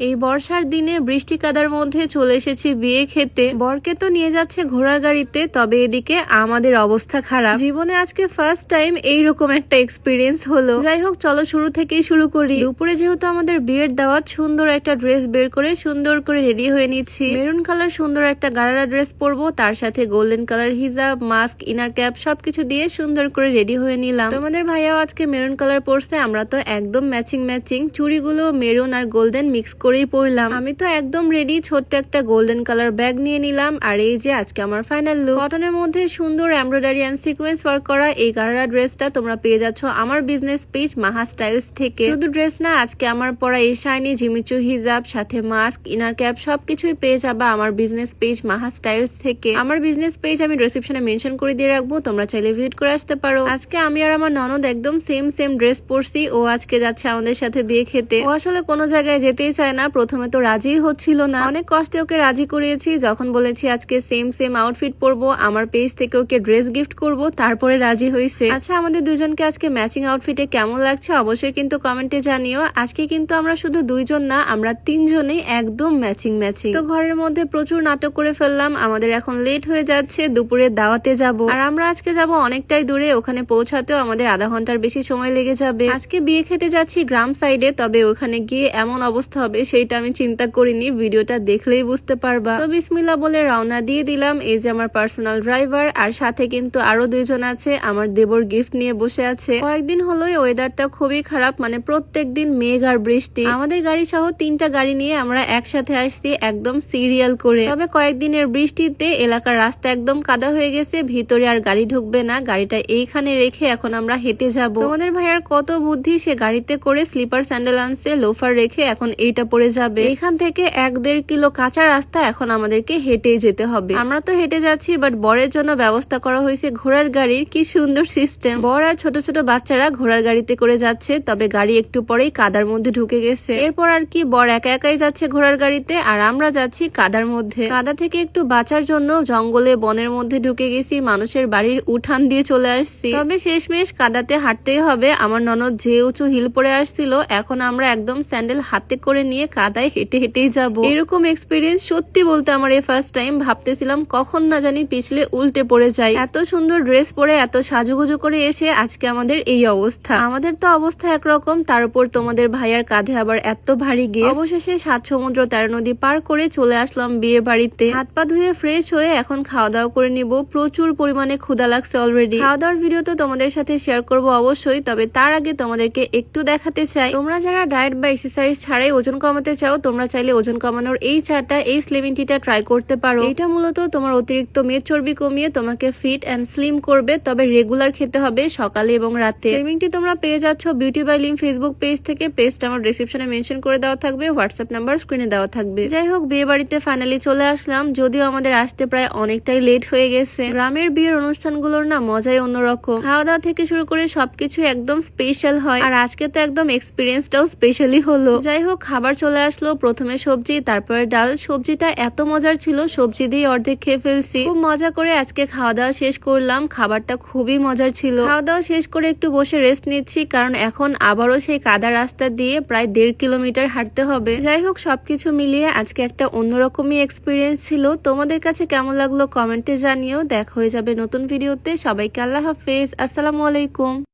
এই বর্ষার দিনে বৃষ্টি কাদার মধ্যে চলে এসেছি বিয়ে খেতে। বরকে তো নিয়ে যাচ্ছে ঘোড়ার গাড়িতে, তবে এদিকে আমাদের অবস্থা খারাপ। জীবনে আজকে ফার্স্ট টাইম এইরকম একটা এক্সপিরিয়েন্স হলো। যাই হোক, চলো শুরু থেকেই শুরু করি। দুপুরে যেহেতু আমাদের বিয়ের দাওয়াত, সুন্দর একটা ড্রেস বের করে সুন্দর করে রেডি হয়ে নিচ্ছি। মেরুন কালার সুন্দর একটা গারারা ড্রেস পরবো, তার সাথে গোল্ডেন কালার হিজাব, মাস্ক, ইনার ক্যাপ সবকিছু দিয়ে সুন্দর করে রেডি হয়ে নিলাম। তোমাদের ভাইয়াও আজকে মেরুন কালার পরছে, আমরা তো একদম ম্যাচিং ম্যাচিং। চুড়িগুলো মেরুন আর গোল্ডেন মিক্স করেই পরলাম। আমি তো একদম রেডি, ছোট্ট একটা গোল্ডেন কালার ব্যাগ নিয়ে নিলাম। আর এই যে আজকে আমার ফাইনাল লুক। কটনের মধ্যে সুন্দর এমব্রয়ডারি এন্ড সিকোয়েন্স ওয়ার্ক করা এই গারারা ড্রেসটা তোমরা পেয়ে যাচ্ছ আমার বিজনেস পেজ মাহা স্টাইলস থেকে। শুধু ড্রেস না, আজকে আমার পরা এই শাইনি জিমিচু হিজাব, সাথে মাস্ক, ইনার ক্যাপ সবকিছুই পেয়ে যাবা আমার বিজনেস পেজ মাহা স্টাইলস থেকে। আমার বিজনেস পেজ আমি ডেসক্রিপশনে মেনশন করে দিয়ে রাখবো, তোমরা চাইলে ভিজিট করে আসতে পারো। আজকে আমি আর আমার ননদ একদম সেম ড্রেস পরছি। ও আজকে যাচ্ছে আমাদের সাথে বিয়ে খেতে। ও আসলে কোনো জায়গায় যেতেই চায় না, প্রথমে তো রাজি হচ্ছিল না। অনেক কষ্টে ওকে রাজি করিয়েছি। যখন বলেছি আজকে সেম আউটফিট পরবো, আমার পেজ থেকে ওকে ড্রেস গিফট করব, তারপরে রাজি হয়েছে। আচ্ছা, আমাদের দুজনকে আজকে ম্যাচিং আউটফিটে কেমন লাগছে অবশ্যই কিন্তু কমেন্টে জানিও। আজকে কিন্তু আমরা শুধু দুইজন না, আমরা তিনজনেই একদম ম্যাচিং। তো ঘরের মধ্যে প্রচুর নাটক করে ফেললাম। আমাদের এখন লেট হয়ে যাচ্ছে, দুপুরে দাওয়াতে যাব। আর আমরা আজকে যাব অনেকটাই দূরে, ওখানে পৌঁছাতেও আমাদের আধা ঘন্টার বেশি সময় লেগে যাবে। আজকে বিয়ে খেতে যাচ্ছি গ্রাম সাইডে, তবে ওখানে গিয়ে এমন অবস্থা হবে সেইটা আমি চিন্তা করিনি। ভিডিওটা দেখলেই বুঝতে পারবা। তো বিসমিল্লাহ বলে রওনা দিয়ে দিলাম। এই যে আমার পার্সোনাল ড্রাইভার, আর সাথে কিন্তু আরো দুইজন আছে। আমার দেবর গিফট নিয়ে বসে আছে। কয়েকদিন হলোই ওয়েদারটা খুবই খারাপ, মানে প্রত্যেক দিন মেঘ আর বৃষ্টি। আমাদের গাড়ি সহ 3টা গাড়ি নিয়ে আমরা একসাথে আসছি একদম সিরিয়াল করে। তবে কয়েকদিনের বৃষ্টিতে এলাকার রাস্তা একদম কাদা হয়ে গেছে, ভিতরে আর গাড়ি ঢুকবে না। গাড়িটা এইখানে রেখে এখন আমরা হেঁটে যাব। তোমাদের ভাইয়ার কত বুদ্ধি, সে গাড়িতে করে স্লিপার স্যান্ডেল আনছে, লোফার রেখে এখন এইটা পরে যাবে। এখান থেকে 1-1.5 কিলো কাঁচা রাস্তা, এখন আমাদেরকে হেঁটেই যেতে হবে। আমরা তো হেঁটে যাচ্ছি, বাট বরের জন্য ব্যবস্থা করা হয়েছে ঘোড়ার গাড়ির। কি সুন্দর সিস্টেম। বর আর ছোট ছোট বাচ্চারা ঘোড়ার গাড়িতে করে যাচ্ছে। তবে গাড়ি একটু পরেই কাদার মধ্যে ঢুকে গেছে। এরপর আর কি, বর একাই যাচ্ছে ঘোড়ার গাড়িতে, আর আমরা যাচ্ছি কাদার মধ্যে। কাদা থেকে একটু বাঁচার জন্য জঙ্গলে বনের মধ্যে ঢুকে গেছি, মানুষের বাড়ির উঠান দিয়ে চলে আসছি। তবে শেষমেশ কাদাতে হাঁটতেই হবে। আমার ননদ যে উঁচু হিল পরে আসছিল, এখন আমরা একদম স্যান্ডেল হাতে করে নিয়ে কাদায় হেঁটেই যাব। এরকম এক্সপিরিয়েন্স সত্যি বলতে আমার এই ফার্স্ট টাইম। ভাবতেছিলাম কখন না জানি পিছলে উল্টে পড়ে যাই। এত সুন্দর ড্রেস পরে এত সাজুগুজু করে এসে আজকে আমাদের এই অবস্থা। আমাদের তো অবস্থা একরকম, তার উপর তোমাদের ভাইয়ার কাঁধে আবার এত ভারী গে। অবশেষে 7 সমুদ্র 13 নদী পার করে চলে আসলাম বিয়ে বাড়িতে। হাত পা ধুয়ে ফ্রেশ হয়ে এখন খাওয়া দাওয়া করে নিব। প্রচুর পরিমাণে ক্ষুধা লাগছে অলরেডি। খাওয়া দাওয়ার ভিডিও তো তোমাদের সাথে শেয়ার করব অবশ্যই, তবে তার আগে তোমাদেরকে একটু দেখাতে চাই, তোমরা যারা ডায়েট বা এক্সারসাইজ ছাড়াই ওজন কমাতে চাও, তোমরা চাইলে ওজন কমানোর এই চাটা, এই স্লিমিং টিটা ট্রাই করতে পারো। এটা মূলত তোমার অতিরিক্ত মেদ চর্বি কমিয়ে তোমাকে ফিট এন্ড স্লিম করবে, তবে রেগুলার খেতে হবে সকালে এবং রাতে। স্লিমিং টি তোমরা পেয়ে যাচ্ছ beauty by Lim Facebook page থেকে। পেজটা আমার ডেসক্রিপশনে মেনশন করে দেওয়া থাকবে, হোয়াটসঅ্যাপ নাম্বার স্ক্রিনে দেওয়া থাকবে। যাই হোক, বিয়ে বাড়িতে ফাইনালি চলে আসলাম, যদিও আমাদের আসতে প্রায় অনেকটাই লেট হয়ে গেছে। গ্রামের বিয়ের অনুষ্ঠানগুলোর না মজাই অন্যরকম। খাওয়া দাওয়া থেকে শুরু করে সবকিছু একদম স্পেশাল হয়, আর আজকে তো একদম এক্সপিরিয়েন্সটাও স্পেশালি হলো। যাই হোক, খাবার চলে আসলো। প্রথমে সবজি, তারপরে ডাল। সবজিটা এত মজার ছিল, সবজি দিয়ে অর্ধেক খেয়ে ফেলছি। খুব মজা করে আজকে খাওয়া দাওয়া শেষ করলাম। খাবারটা খুবই মজার ছিল। খাওয়া দাওয়া শেষ করে একটু বসে রেস্ট নিচ্ছি, কারণ এখন আবারও সেই কাদা রাস্তা দিয়ে প্রায় 1.5 কিলোমিটার হাঁটতে হবে। যাই হোক, সবকিছু মিলিয়ে আজকে একটা অন্যরকমই এক্সপিরিয়েন্স ছিল। তোমাদের কাছে কেমন লাগলো কমেন্টে জানিও। দেখা হয়ে যাবে নতুন ভিডিওতে। সবাইকে আল্লাহ হাফেজ, আসসালামু আলাইকুম।